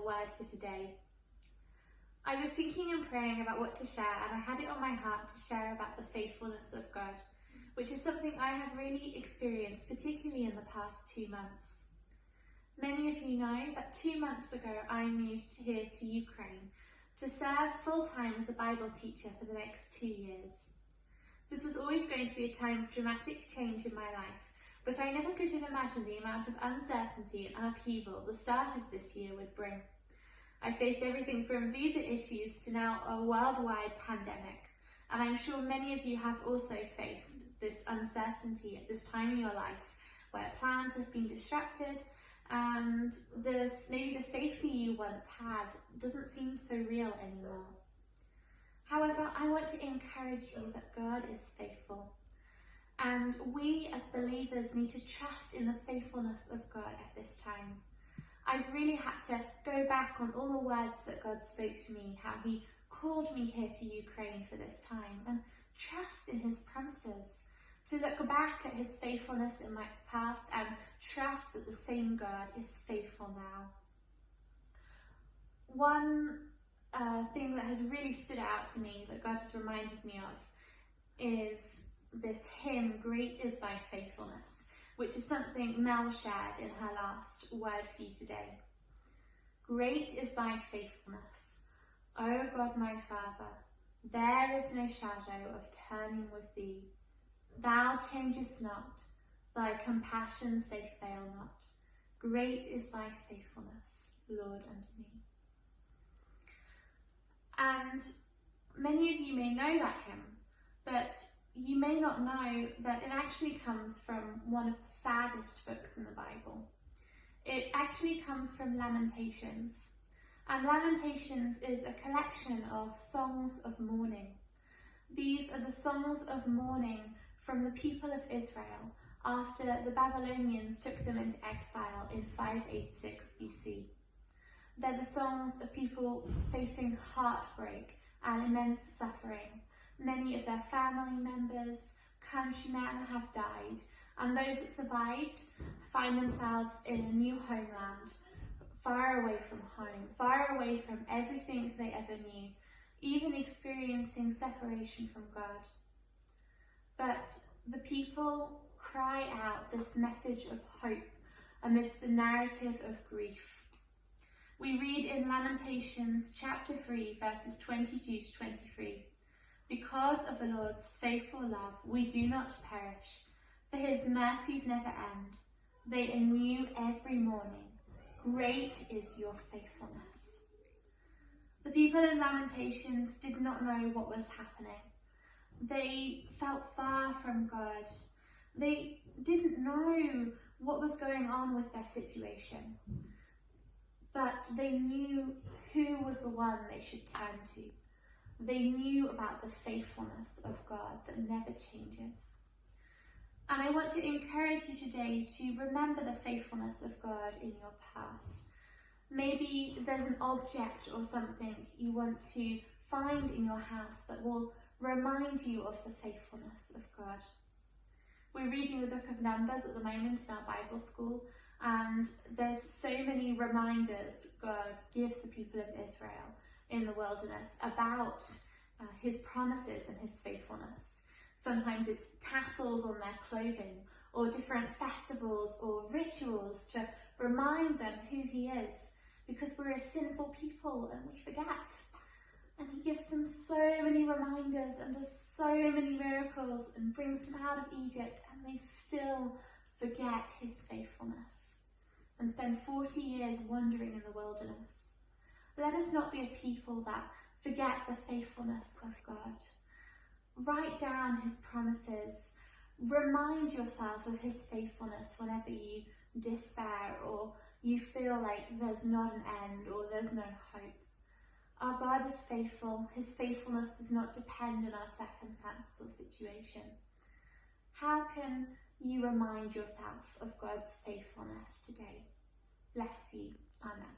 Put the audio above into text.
word for today. I was thinking and praying about what to share, and I had it on my heart to share about the faithfulness of God, which is something I have really experienced, particularly in the past 2 months. Many of you know that 2 months ago I moved here to Ukraine to serve full-time as a Bible teacher for the next 2 years. This was always going to be a time of dramatic change in my life, but I never could have imagined the amount of uncertainty and upheaval the start of this year would bring. I faced everything from visa issues to now a worldwide pandemic, and I'm sure many of you have also faced this uncertainty at this time in your life, where plans have been disrupted and maybe the safety you once had doesn't seem so real anymore. However, I want to encourage you that God is faithful, and we as believers need to trust in the faithfulness of God at this time. I've really had to go back on all the words that God spoke to me, how he called me here to Ukraine for this time, and trust in his promises, to look back at his faithfulness in my past and trust that the same God is faithful now. One thing that has really stood out to me that God has reminded me of is this hymn, "Great is thy faithfulness," which is something Mel shared in her last word for you today. Great is thy faithfulness, O God my Father, there is no shadow of turning with thee. Thou changest not, thy compassions they fail not. Great is thy faithfulness, Lord, unto me. And many of you may know that hymn, but you may not know that it actually comes from one of the saddest books in the Bible. It actually comes from Lamentations. And Lamentations is a collection of songs of mourning. These are the songs of mourning from the people of Israel after the Babylonians took them into exile in 586 BC. They're the songs of people facing heartbreak and immense suffering. Many of their family members, countrymen have died, and those that survived find themselves in a new homeland, far away from home, far away from everything they ever knew, even experiencing separation from God. But the people cry out this message of hope amidst the narrative of grief. We read in Lamentations chapter 3, verses 22 to 23, "Because of the Lord's faithful love, we do not perish, for his mercies never end. They are new every morning. Great is your faithfulness." The people in Lamentations did not know what was happening. They felt far from God. They didn't know what was going on with their situation, but they knew who was the one they should turn to. They knew about the faithfulness of God that never changes. And I want to encourage you today to remember the faithfulness of God in your past. Maybe there's an object or something you want to find in your house that will remind you of the faithfulness of God. We're reading the book of Numbers at the moment in our Bible school, and there's so many reminders God gives the people of Israel in the wilderness about his promises and his faithfulness. Sometimes it's tassels on their clothing, or different festivals or rituals to remind them who he is, because we're a sinful people and we forget. And he gives them so many reminders and does so many miracles and brings them out of Egypt, and they still forget his faithfulness and spend 40 years wandering in the wilderness. Let us not be a people that forget the faithfulness of God. Write down his promises. Remind yourself of his faithfulness whenever you despair or you feel like there's not an end or there's no hope. Our God is faithful. His faithfulness does not depend on our circumstances or situation. How can you remind yourself of God's faithfulness today? Bless you. Amen.